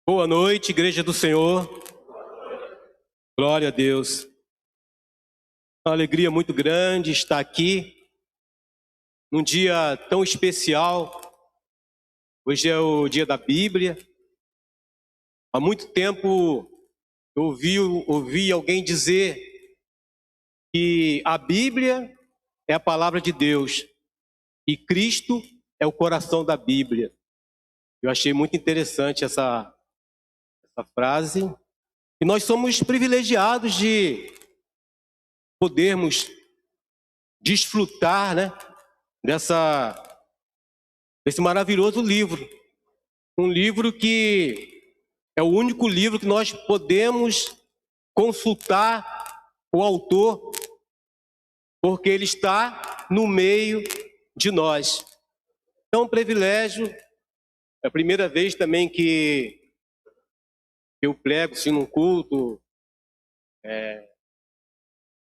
Boa noite, Igreja do Senhor. Glória a Deus. Uma alegria muito grande estar aqui num dia tão especial. Hoje é o dia da Bíblia. Há muito tempo eu ouvi alguém dizer que a Bíblia é a palavra de Deus e Cristo é o coração da Bíblia. Eu achei muito interessante essa frase. E nós somos privilegiados de podermos desfrutar, desse maravilhoso livro. Um livro que é o único livro que nós podemos consultar o autor, porque ele está no meio de nós. Então, um privilégio. É a primeira vez também que eu prego assim, num culto.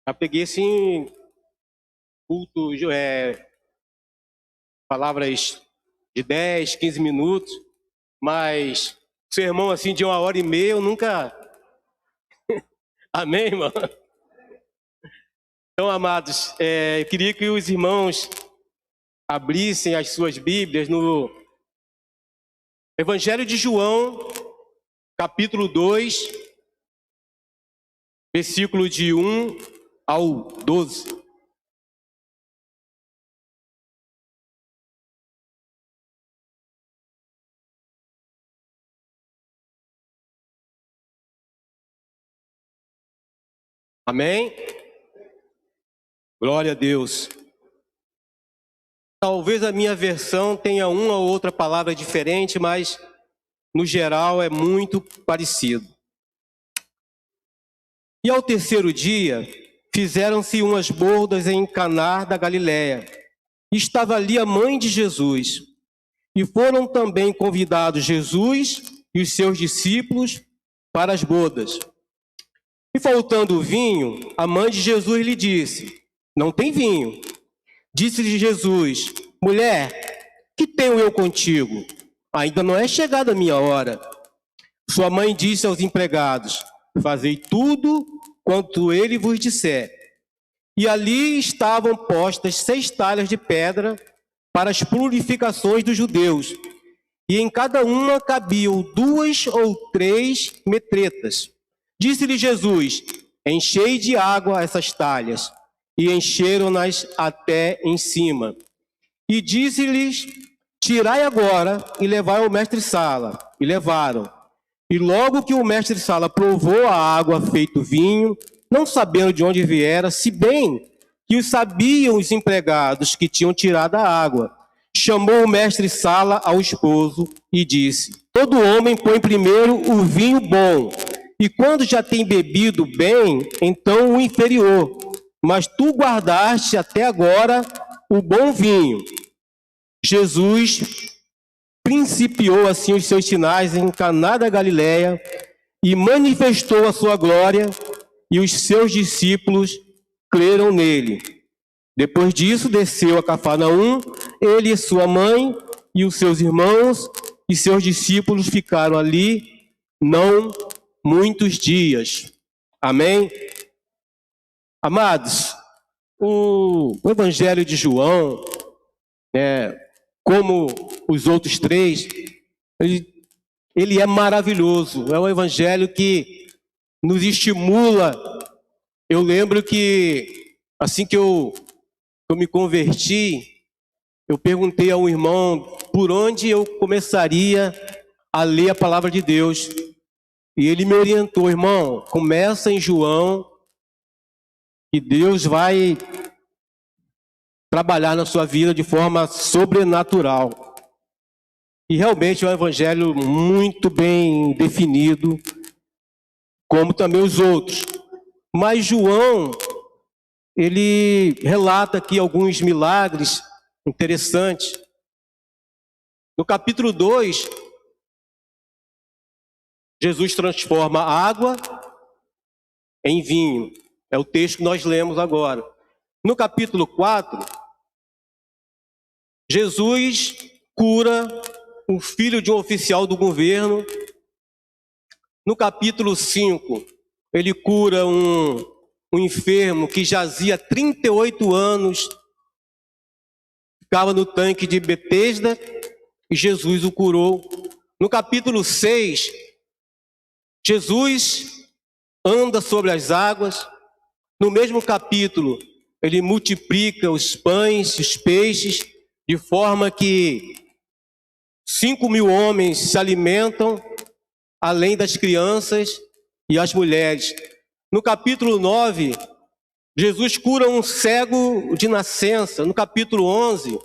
Já peguei assim, culto, palavras de 10, 15 minutos, mas sermão assim de 1h30 eu nunca... Amém, irmão? Então, amados, eu queria que os irmãos abrissem as suas Bíblias no Evangelho de João, capítulo 2, versículo de 1 ao 12. Amém? Glória a Deus. Talvez a minha versão tenha uma ou outra palavra diferente, mas no geral é muito parecido. E ao terceiro dia, fizeram-se umas bodas em Caná da Galileia. Estava ali a mãe de Jesus. E foram também convidados Jesus e os seus discípulos para as bodas. E faltando o vinho, a mãe de Jesus lhe disse: não tem vinho. Disse-lhe Jesus: mulher, que tenho eu contigo? Ainda não é chegada a minha hora. Sua mãe disse aos empregados: fazei tudo quanto ele vos disser. E ali estavam postas 6 talhas de pedra para as purificações dos judeus, e em cada uma cabiam 2 ou 3 metretas. Disse-lhe Jesus: enchei de água essas talhas. E encheram-nas até em cima. E disse-lhes: tirai agora e levai ao mestre-sala. E levaram. E logo que o mestre-sala provou a água feito vinho, não sabendo de onde viera, se bem que o sabiam os empregados que tinham tirado a água, chamou o mestre-sala ao esposo e disse: todo homem põe primeiro o vinho bom, e quando já tem bebido bem, então o inferior. Mas tu guardaste até agora o bom vinho. Jesus principiou assim os seus sinais em Caná da Galileia e manifestou a sua glória, e os seus discípulos creram nele. Depois disso, desceu a Cafarnaum, ele e sua mãe, e os seus irmãos e seus discípulos ficaram ali não muitos dias. Amém? Amados, o Evangelho de João, como os outros 3, ele é maravilhoso. É um evangelho que nos estimula. Eu lembro que, assim que eu me converti, eu perguntei a um irmão por onde eu começaria a ler a palavra de Deus. E ele me orientou: irmão, começa em João, e Deus vai trabalhar na sua vida de forma sobrenatural. E realmente é um evangelho muito bem definido, como também os outros. Mas João, ele relata aqui alguns milagres interessantes. No capítulo 2, Jesus transforma água em vinho. É o texto que nós lemos agora. No capítulo 4, Jesus cura um filho de um oficial do governo No capítulo 5, ele cura um enfermo que jazia 38 anos, ficava no tanque de Betesda, e Jesus o curou. No capítulo 6, Jesus anda sobre as águas. No mesmo capítulo, ele multiplica os pães, os peixes, de forma que 5.000 homens se alimentam, além das crianças e as mulheres. No capítulo 9, Jesus cura um cego de nascença. No capítulo 11,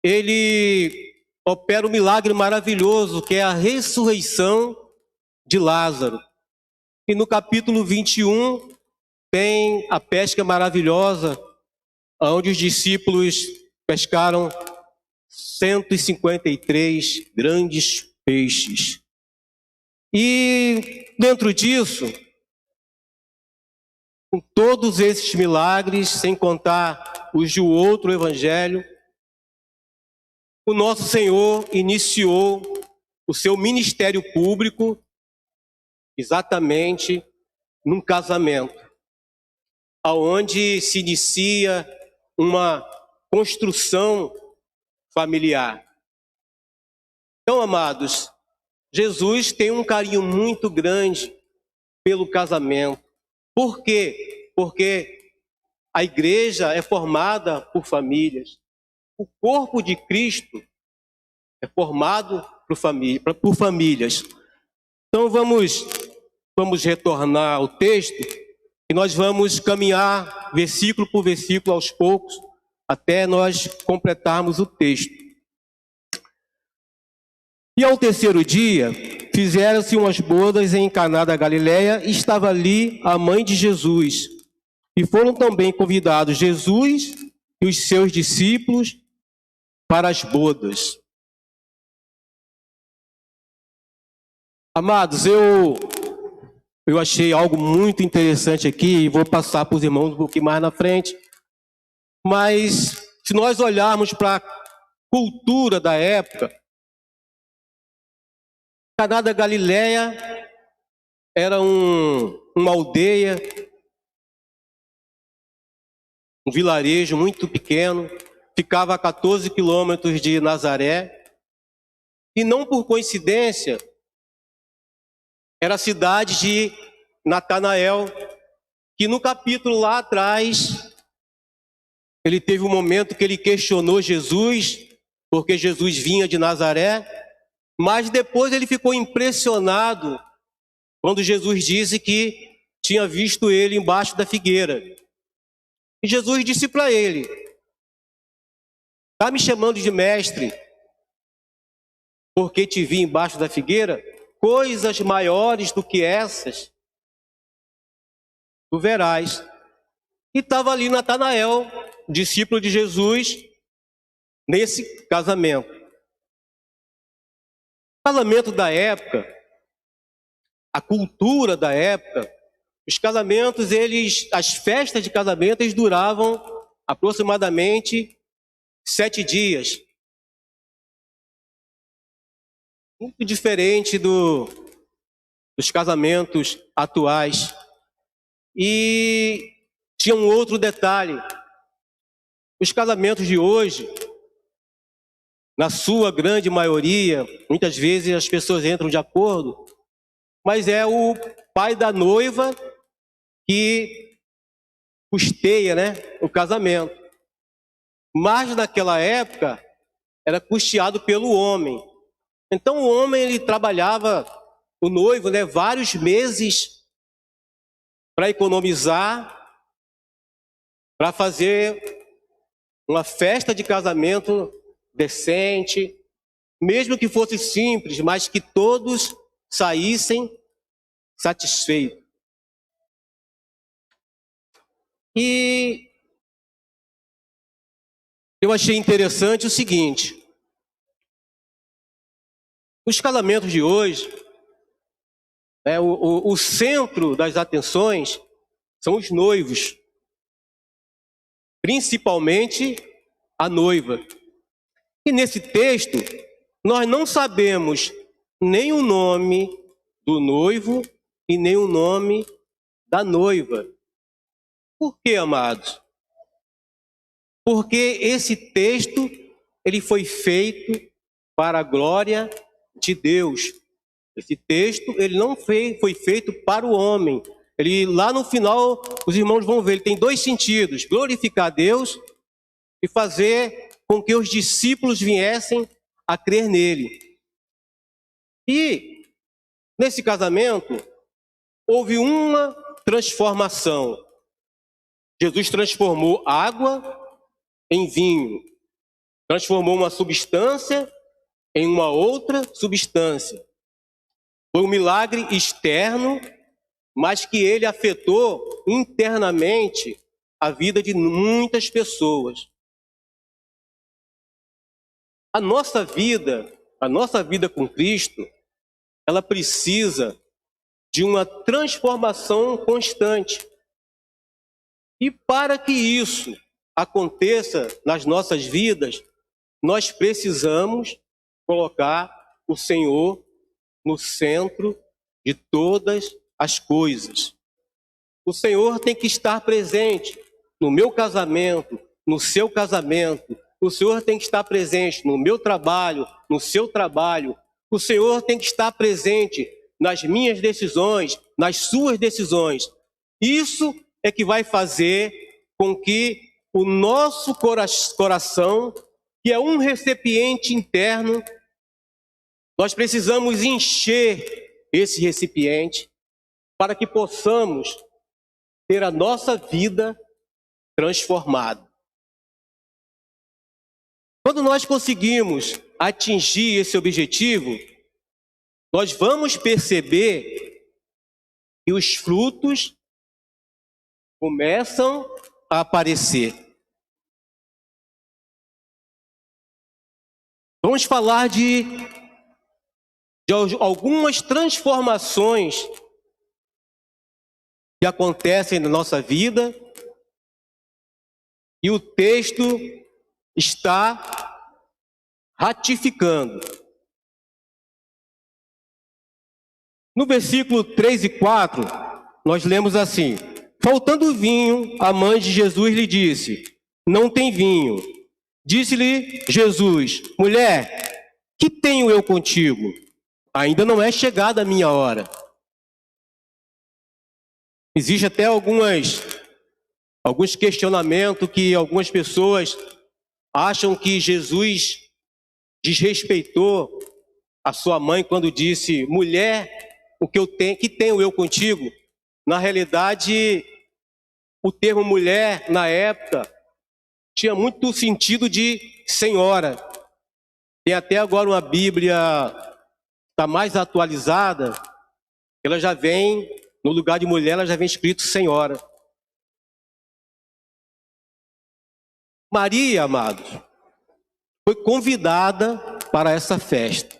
ele opera um milagre maravilhoso, que é a ressurreição de Lázaro. E no capítulo 21, tem a pesca maravilhosa, onde os discípulos pescaram 153 grandes peixes. E dentro disso, com todos esses milagres, sem contar os de outro evangelho, o nosso Senhor iniciou o seu ministério público exatamente num casamento, aonde se inicia uma construção familiar. Então, amados, Jesus tem um carinho muito grande pelo casamento. Por quê? Porque a igreja é formada por famílias. O corpo de Cristo é formado por famílias. Então vamos retornar ao texto e nós vamos caminhar versículo por versículo aos poucos até nós completarmos o texto. E ao terceiro dia, fizeram-se umas bodas em Caná da Galileia, e estava ali a mãe de Jesus. E foram também convidados Jesus e os seus discípulos para as bodas. Amados, eu achei algo muito interessante aqui, e vou passar para os irmãos um pouquinho mais na frente. Mas, se nós olharmos para a cultura da época, Caná da Galileia era uma aldeia, um vilarejo muito pequeno, ficava a 14 quilômetros de Nazaré, e não por coincidência, era a cidade de Natanael, que no capítulo lá atrás, ele teve um momento que ele questionou Jesus, porque Jesus vinha de Nazaré, mas depois ele ficou impressionado quando Jesus disse que tinha visto ele embaixo da figueira. E Jesus disse para ele: está me chamando de mestre, porque te vi embaixo da figueira? Coisas maiores do que essas tu verás. E estava ali Natanael, discípulo de Jesus, nesse casamento. O casamento da época, a cultura da época, os casamentos, as festas de casamento, eles duravam aproximadamente 7 dias. Muito diferente dos casamentos atuais. E tinha um outro detalhe. Os casamentos de hoje, na sua grande maioria, muitas vezes as pessoas entram de acordo, mas é o pai da noiva que custeia, o casamento. Mas naquela época era custeado pelo homem. Então o homem, ele trabalhava, o noivo, vários meses para economizar, para fazer uma festa de casamento decente, mesmo que fosse simples, mas que todos saíssem satisfeitos. E eu achei interessante o seguinte: os casamentos de hoje, o centro das atenções são os noivos, principalmente a noiva. E nesse texto, nós não sabemos nem o nome do noivo e nem o nome da noiva. Por quê, amados? Porque esse texto ele foi feito para a glória de Deus. Esse texto ele não foi feito para o homem. Ele lá no final, os irmãos vão ver, ele tem dois sentidos: glorificar a Deus e fazer com que os discípulos viessem a crer nele. E nesse casamento houve uma transformação. Jesus transformou água em vinho, transformou uma substância em uma outra substância. Foi um milagre externo, mas que ele afetou internamente a vida de muitas pessoas. A nossa vida com Cristo, ela precisa de uma transformação constante. E para que isso aconteça nas nossas vidas, nós precisamos colocar o Senhor no centro de todas as coisas. O Senhor tem que estar presente no meu casamento, no seu casamento. O Senhor tem que estar presente no meu trabalho, no seu trabalho. O Senhor tem que estar presente nas minhas decisões, nas suas decisões. Isso é que vai fazer com que o nosso coração, que é um recipiente interno, nós precisamos encher esse recipiente para que possamos ter a nossa vida transformada. Quando nós conseguimos atingir esse objetivo, nós vamos perceber que os frutos começam a aparecer. Vamos falar de algumas transformações que acontecem na nossa vida, e o texto está ratificando. No versículo 3 e 4, nós lemos assim: faltando vinho, a mãe de Jesus lhe disse: não tem vinho. Disse-lhe Jesus: mulher, que tenho eu contigo? Ainda não é chegada a minha hora. Existe até alguns questionamentos que algumas pessoas acham que Jesus desrespeitou a sua mãe quando disse: mulher, que tenho eu contigo? Na realidade, o termo mulher, na época, tinha muito sentido de senhora. Tem até agora uma Bíblia, está mais atualizada, ela já vem, no lugar de mulher, ela já vem escrito senhora. Maria, amados, foi convidada para essa festa.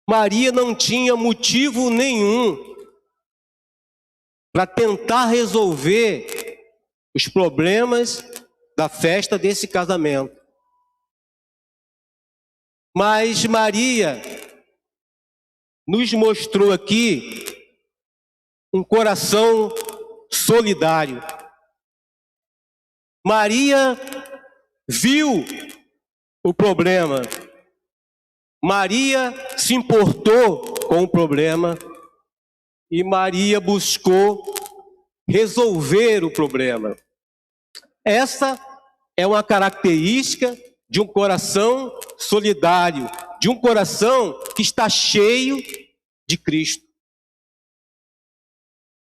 Maria não tinha motivo nenhum para tentar resolver os problemas da festa desse casamento. Mas Maria nos mostrou aqui um coração solidário. Maria viu o problema. Maria se importou com o problema e Maria buscou resolver o problema. Essa é uma característica de um coração solidário, de um coração que está cheio de Cristo.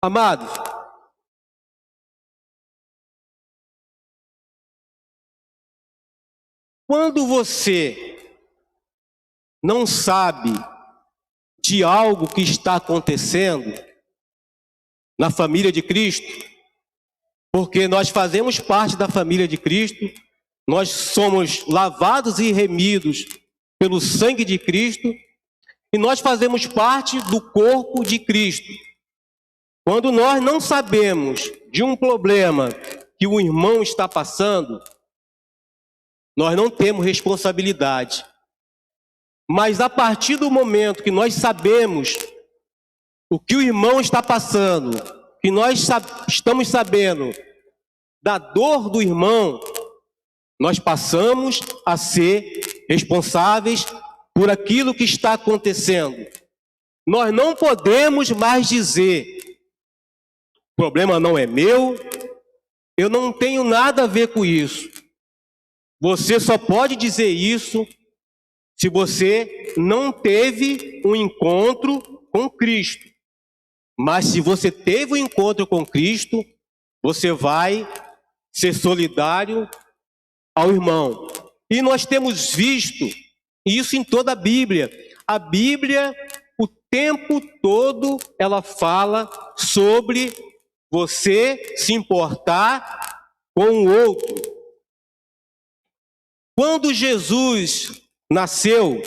Amados, quando você não sabe de algo que está acontecendo na família de Cristo, porque nós fazemos parte da família de Cristo, nós somos lavados e remidos pelo sangue de Cristo, e nós fazemos parte do corpo de Cristo. Quando nós não sabemos de um problema que o irmão está passando, nós não temos responsabilidade. Mas a partir do momento que nós sabemos o que o irmão está passando, que nós estamos sabendo da dor do irmão, nós passamos a ser responsáveis por aquilo que está acontecendo. Nós não podemos mais dizer: o problema não é meu, eu não tenho nada a ver com isso. Você só pode dizer isso se você não teve um encontro com Cristo. Mas se você teve um encontro com Cristo, você vai ser solidário ao irmão. E nós temos visto isso em toda a Bíblia. A Bíblia, o tempo todo, ela fala sobre você se importar com o outro. Quando Jesus nasceu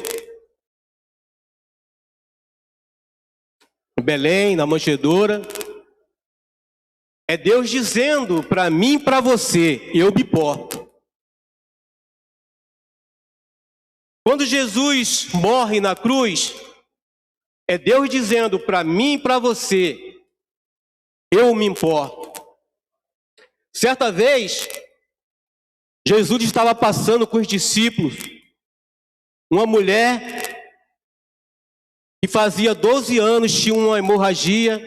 em Belém, na manjedoura, é Deus dizendo para mim e para você: eu me importo. Quando Jesus morre na cruz, é Deus dizendo para mim e para você: eu me importo. Certa vez, Jesus estava passando com os discípulos, uma mulher que fazia 12 anos tinha uma hemorragia.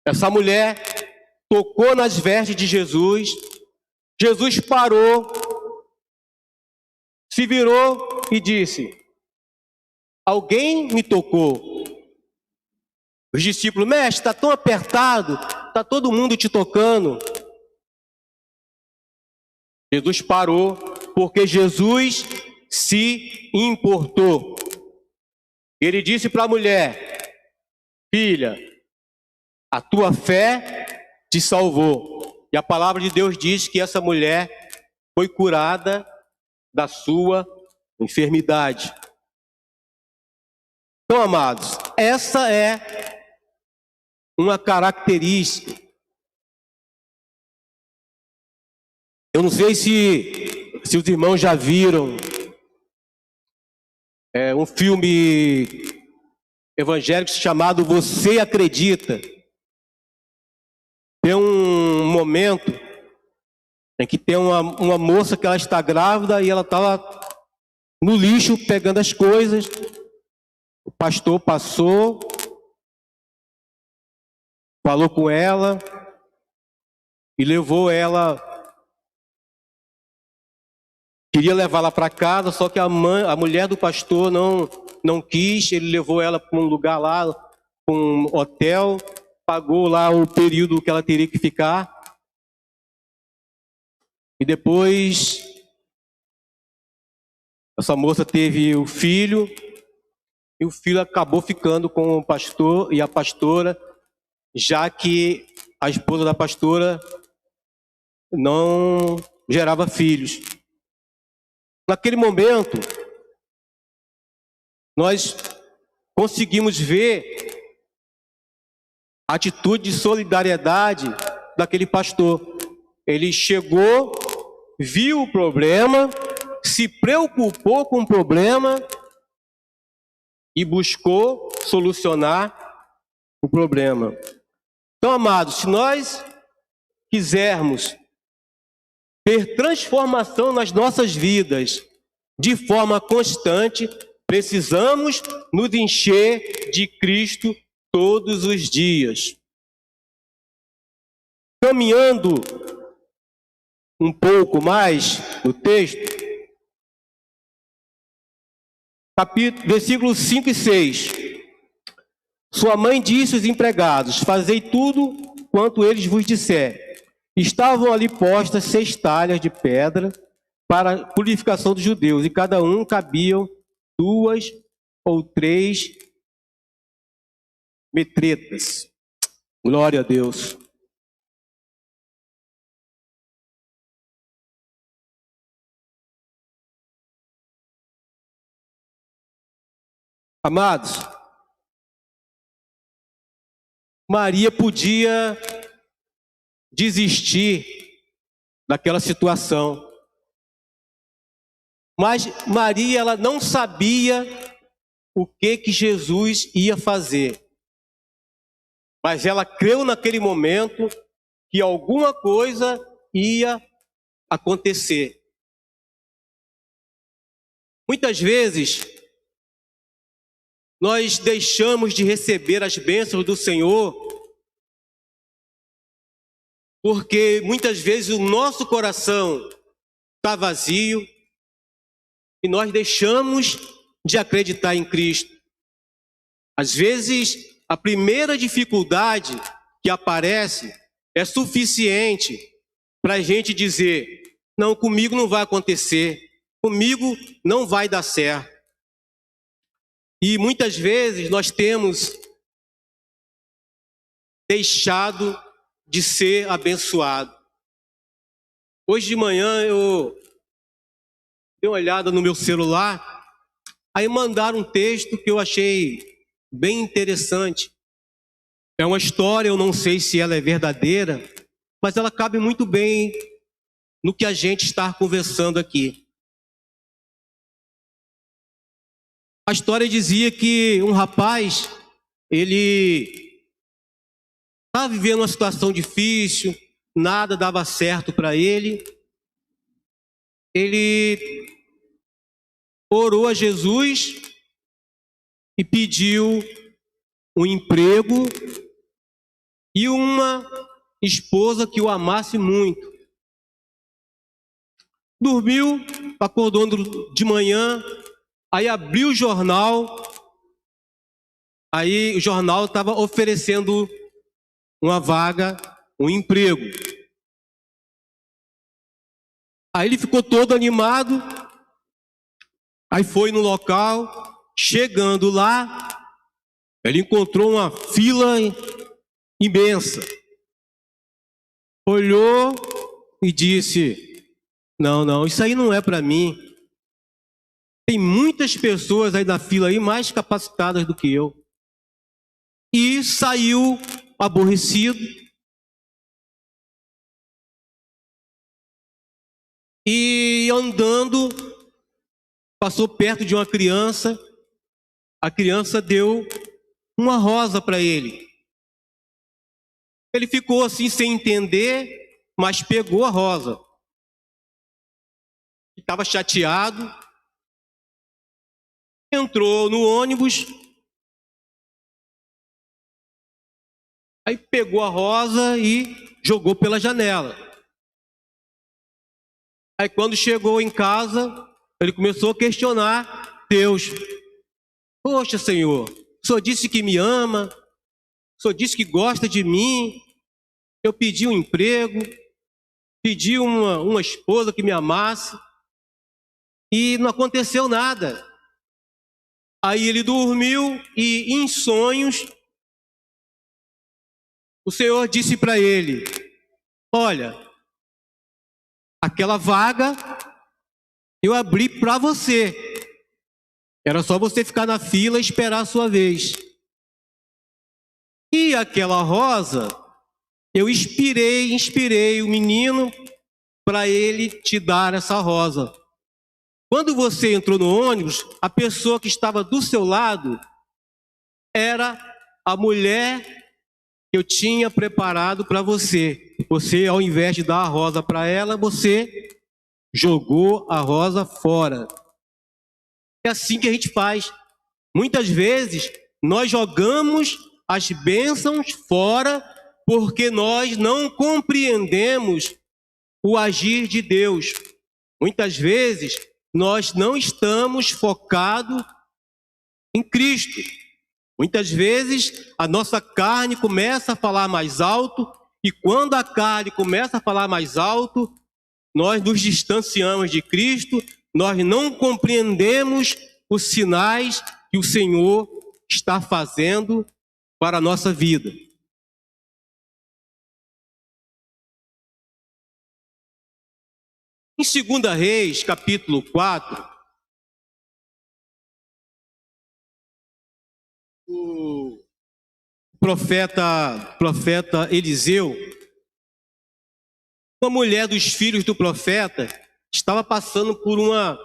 Essa mulher tocou nas vestes de Jesus. Jesus parou, se virou e disse: alguém me tocou. Os discípulos: mestre, está tão apertado, está todo mundo te tocando. Jesus parou, porque Jesus se importou. Ele disse para a mulher: filha, a tua fé te salvou. E a palavra de Deus diz que essa mulher foi curada da sua enfermidade. Então, amados, essa é uma característica. Eu não sei se os irmãos já viram um filme evangélico chamado Você Acredita? Tem um momento em que tem uma moça que ela está grávida e ela estava no lixo pegando as coisas. O pastor passou, falou com ela e levou ela. Queria levá-la para casa, só que a mulher do pastor não quis. Ele levou ela para um lugar lá, um hotel, pagou lá o período que ela teria que ficar. E depois, essa moça teve o filho, e o filho acabou ficando com o pastor e a pastora, já que a esposa da pastora não gerava filhos. Naquele momento, nós conseguimos ver a atitude de solidariedade daquele pastor. Ele chegou, viu o problema, se preocupou com o problema e buscou solucionar o problema. Então, amados, se nós quisermos ter transformação nas nossas vidas de forma constante, precisamos nos encher de Cristo todos os dias. Caminhando um pouco mais no texto, versículos 5 e 6. Sua mãe disse aos empregados: fazei tudo quanto eles vos disser. Estavam ali postas 6 talhas de pedra para a purificação dos judeus, e cada um cabiam 2 ou 3 metretas. Glória a Deus. Amados, Maria podia desistir daquela situação, mas Maria, ela não sabia o que Jesus ia fazer. Mas ela creu naquele momento que alguma coisa ia acontecer. Muitas vezes, nós deixamos de receber as bênçãos do Senhor, porque muitas vezes o nosso coração está vazio e nós deixamos de acreditar em Cristo. Às vezes, a primeira dificuldade que aparece é suficiente para a gente dizer: não, comigo não vai acontecer, comigo não vai dar certo. E muitas vezes nós temos deixado de ser abençoado. Hoje de manhã eu dei uma olhada no meu celular, aí mandaram um texto que eu achei bem interessante. É uma história, eu não sei se ela é verdadeira, mas ela cabe muito bem no que a gente está conversando aqui. A história dizia que um rapaz, ele estava vivendo uma situação difícil, nada dava certo para ele. Ele orou a Jesus e pediu um emprego e uma esposa que o amasse muito. Dormiu, acordou de manhã, aí abriu o jornal, aí o jornal estava oferecendo uma vaga, um emprego. Aí ele ficou todo animado, aí foi no local, chegando lá, ele encontrou uma fila imensa. Olhou e disse: não, isso aí não é para mim. Tem muitas pessoas aí na fila aí mais capacitadas do que eu. E saiu aborrecido. E andando, passou perto de uma criança. A criança deu uma rosa para ele. Ele ficou assim sem entender, mas pegou a rosa. Estava chateado. Entrou no ônibus. Aí pegou a rosa e jogou pela janela. Aí quando chegou em casa, ele começou a questionar Deus. Poxa, Senhor, o Senhor disse que me ama, o Senhor disse que gosta de mim, eu pedi um emprego, pedi uma esposa que me amasse, e não aconteceu nada. Aí ele dormiu e em sonhos, o Senhor disse para ele: olha, aquela vaga eu abri para você. Era só você ficar na fila e esperar a sua vez. E aquela rosa, eu inspirei o menino para ele te dar essa rosa. Quando você entrou no ônibus, a pessoa que estava do seu lado era a mulher que eu tinha preparado para você. Você, ao invés de dar a rosa para ela, você jogou a rosa fora. É assim que a gente faz. Muitas vezes, nós jogamos as bênçãos fora porque nós não compreendemos o agir de Deus. Muitas vezes, nós não estamos focados em Cristo. Muitas vezes, a nossa carne começa a falar mais alto, e quando a carne começa a falar mais alto, nós nos distanciamos de Cristo, nós não compreendemos os sinais que o Senhor está fazendo para a nossa vida. Em 2 Reis, capítulo 4, o profeta Eliseu, uma mulher dos filhos do profeta, estava passando por uma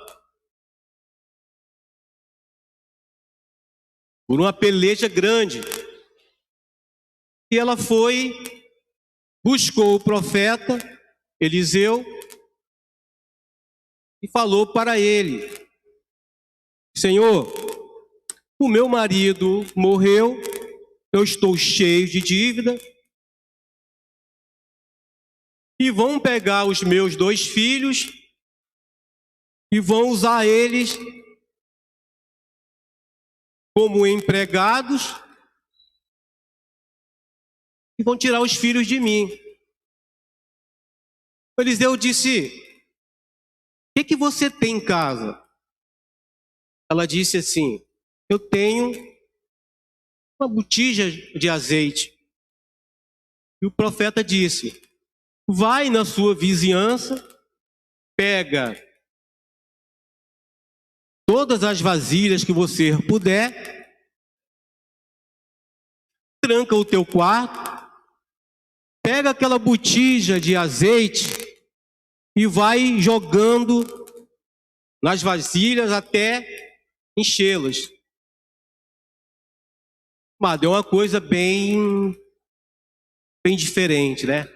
por uma peleja grande. E ela foi, buscou o profeta Eliseu e falou para ele: Senhor, o meu marido morreu, eu estou cheio de dívida, e vão pegar os meus 2 filhos e vão usar eles como empregados e vão tirar os filhos de mim. Eliseu disse: o que você tem em casa? Ela disse assim: eu tenho uma botija de azeite. E o profeta disse: vai na sua vizinhança, pega todas as vasilhas que você puder, tranca o teu quarto, pega aquela botija de azeite e vai jogando nas vasilhas até enchê-las. Mas é uma coisa bem diferente, né?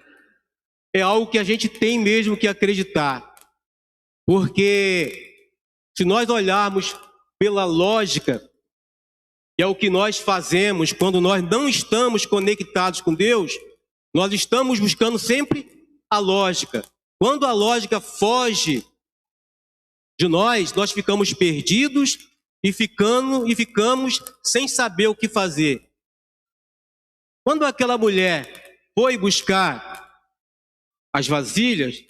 É algo que a gente tem mesmo que acreditar. Porque se nós olharmos pela lógica, que é o que nós fazemos quando nós não estamos conectados com Deus, nós estamos buscando sempre a lógica. Quando a lógica foge de nós, nós ficamos perdidos e ficamos sem saber o que fazer. Quando aquela mulher foi buscar as vasilhas,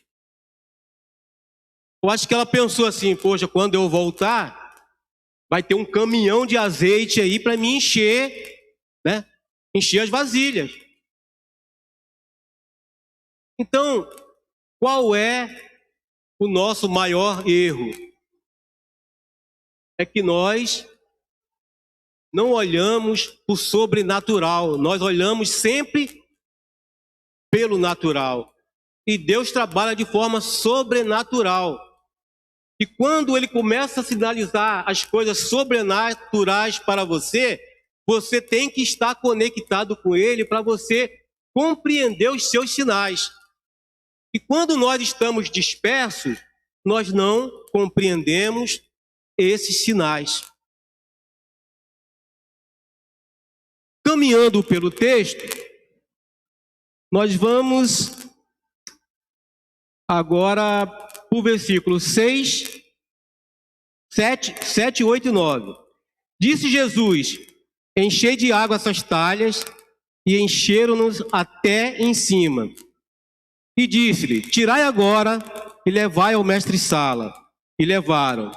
eu acho que ela pensou assim: poxa, quando eu voltar, vai ter um caminhão de azeite aí para me encher, né? Encher as vasilhas. Então, qual é o nosso maior erro? É que nós não olhamos o sobrenatural, nós olhamos sempre pelo natural. E Deus trabalha de forma sobrenatural. E quando Ele começa a sinalizar as coisas sobrenaturais para você, você tem que estar conectado com Ele para você compreender os seus sinais. E quando nós estamos dispersos, nós não compreendemos esses sinais. Caminhando pelo texto, nós vamos agora para o versículo 6, 7, 8 e 9. Disse Jesus: enchei de água essas talhas, e encheram-nos até em cima. E disse-lhe: tirai agora e levai ao mestre-sala. E levaram.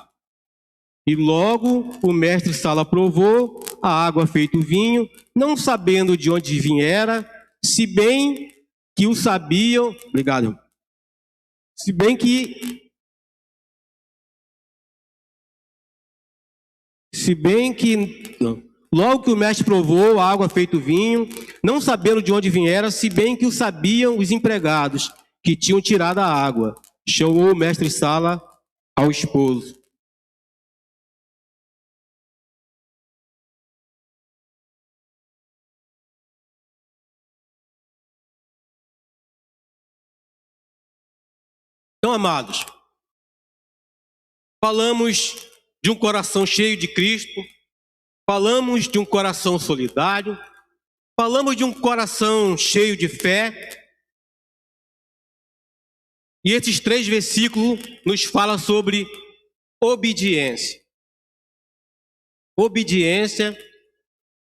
E logo o mestre-sala provou a água feito vinho, não sabendo de onde viera, se bem que o sabiam. Obrigado. Se bem que logo que o mestre provou a água feito vinho, não sabendo de onde viera, se bem que o sabiam os empregados que tinham tirado a água, chamou o mestre-sala ao esposo. Então, amados, falamos de um coração cheio de Cristo, falamos de um coração solidário, falamos de um coração cheio de fé. E esses 3 versículos nos falam sobre obediência. Obediência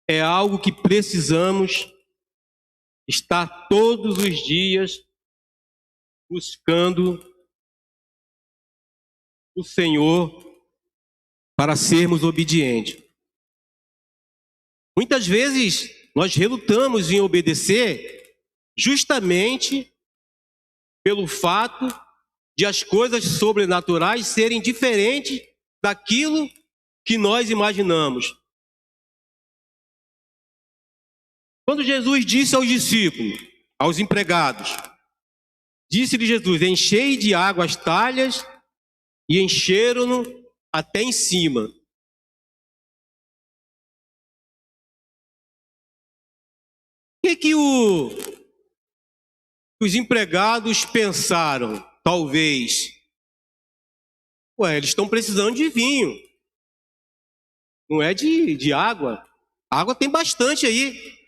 é algo que precisamos estar todos os dias buscando o Senhor para sermos obedientes. Muitas vezes nós relutamos em obedecer justamente pelo fato de as coisas sobrenaturais serem diferentes daquilo que nós imaginamos. Quando Jesus disse aos discípulos, aos empregados, disse-lhe Jesus: enchei de água as talhas, e encheram-no até em cima. que os empregados pensaram? Talvez, eles estão precisando de vinho, não é de água. Água tem bastante aí.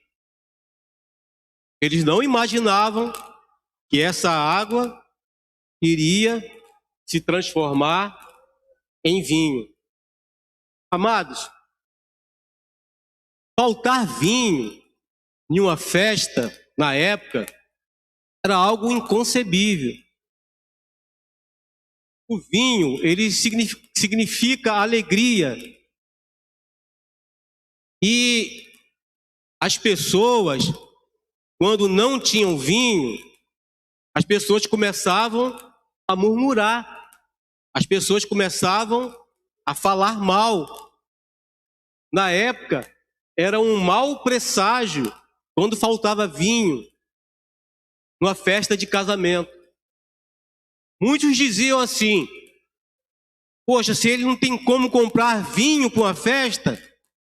Eles não imaginavam que essa água iria se transformar em vinho. Amados, faltar vinho em uma festa, na época, era algo inconcebível. O vinho, ele significa alegria. E as pessoas, quando não tinham vinho, as pessoas começavam a murmurar. As pessoas começavam a falar mal. Na época, era um mau presságio quando faltava vinho numa festa de casamento. Muitos diziam assim: poxa, se ele não tem como comprar vinho para uma festa,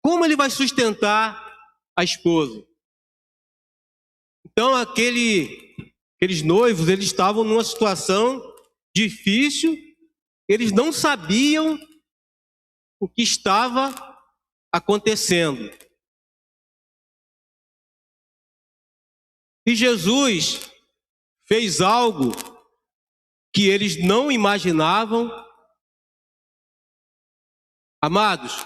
como ele vai sustentar a esposa? Então aqueles noivos, eles estavam numa situação difícil, eles não sabiam o que estava acontecendo. E Jesus fez algo que eles não imaginavam. Amados,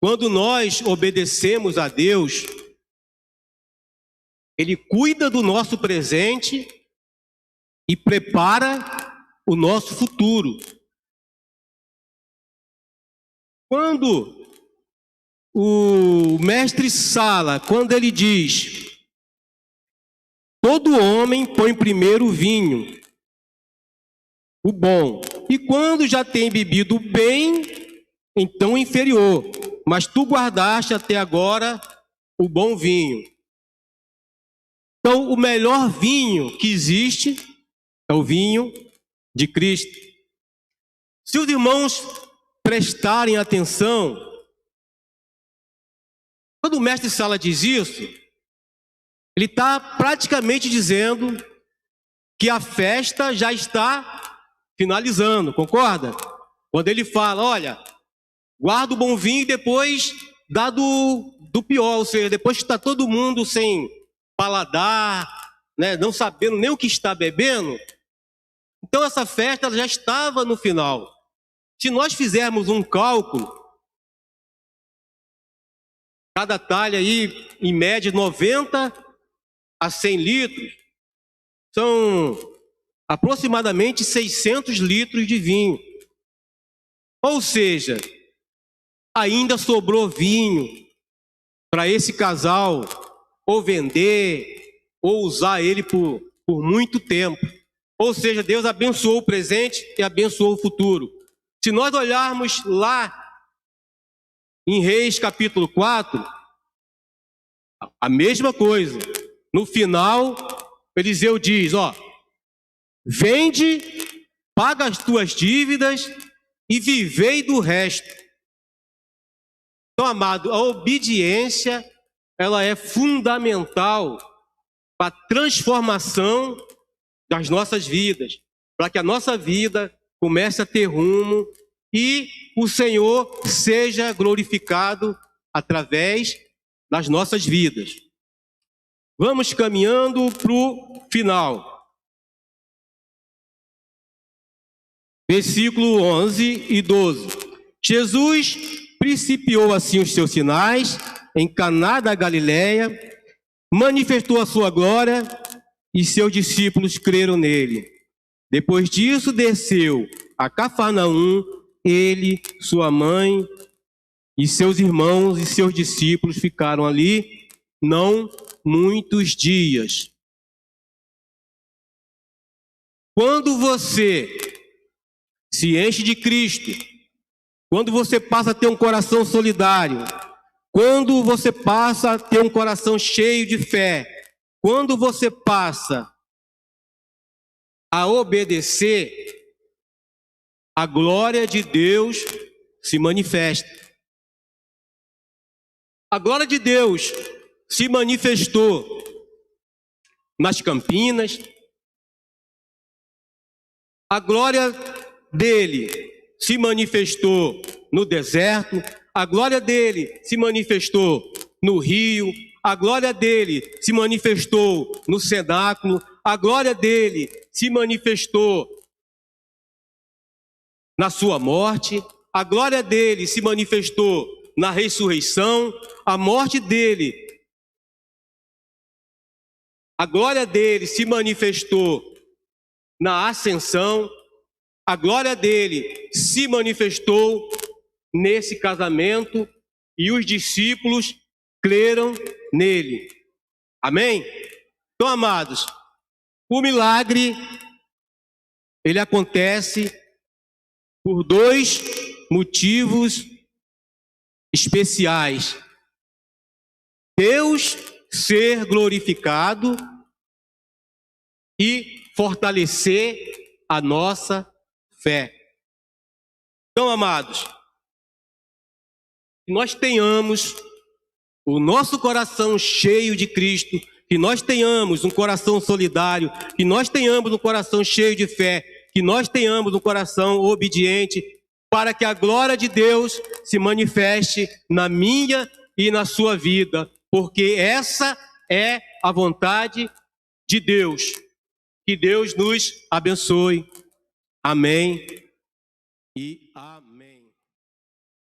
quando nós obedecemos a Deus, Ele cuida do nosso presente e prepara o nosso futuro. Quando o mestre Sala, quando ele diz: todo homem põe primeiro o vinho, o bom, e quando já tem bebido bem, então o inferior, mas tu guardaste até agora o bom vinho. Então, o melhor vinho que existe é o vinho de Cristo. Se os irmãos prestarem atenção, quando o mestre Sala diz isso, ele está praticamente dizendo que a festa já está finalizando, concorda? Quando ele fala: olha, guarda o bom vinho e depois dá do pior, ou seja, depois que está todo mundo sem paladar, né, não sabendo nem o que está bebendo, então essa festa ela já estava no final. Se nós fizermos um cálculo, cada talha aí, em média, 90 a 100 litros, são aproximadamente 600 litros de vinho. Ou seja, ainda sobrou vinho para esse casal ou vender, ou usar ele por muito tempo. Ou seja, Deus abençoou o presente e abençoou o futuro. Se nós olharmos lá em Reis capítulo 4, a mesma coisa. No final, Eliseu diz: ó, vende, paga as tuas dívidas e vivei do resto. Então, amado, a obediência, ela é fundamental para a transformação das nossas vidas, para que a nossa vida comece a ter rumo e o Senhor seja glorificado através das nossas vidas. Vamos caminhando para o final. Versículo 11 e 12. Jesus principiou assim os seus sinais em Caná da Galileia, manifestou a sua glória e seus discípulos creram nele. Depois disso, desceu a Cafarnaum, ele, sua mãe e seus irmãos e seus discípulos ficaram ali não muitos dias. Quando você se enche de Cristo, quando você passa a ter um coração solidário, quando você passa a ter um coração cheio de fé, quando você passa a obedecer, a glória de Deus se manifesta. A glória de Deus se manifestou nas Campinas, a glória dele se manifestou no deserto, a glória dele se manifestou no rio, a glória dele se manifestou no cenáculo, a glória dele se manifestou na sua morte, a glória dele se manifestou na ressurreição, a morte dele, a glória dele se manifestou na ascensão, a glória dele se manifestou nesse casamento e os discípulos creram nele. Amém? Então, amados, o milagre, ele acontece por dois motivos especiais. Deus ser glorificado e fortalecer a nossa fé. Então, amados, que nós tenhamos o nosso coração cheio de Cristo, que nós tenhamos um coração solidário, que nós tenhamos um coração cheio de fé, que nós tenhamos um coração obediente, para que a glória de Deus se manifeste na minha e na sua vida, porque essa é a vontade de Deus. Que Deus nos abençoe. Amém e amém.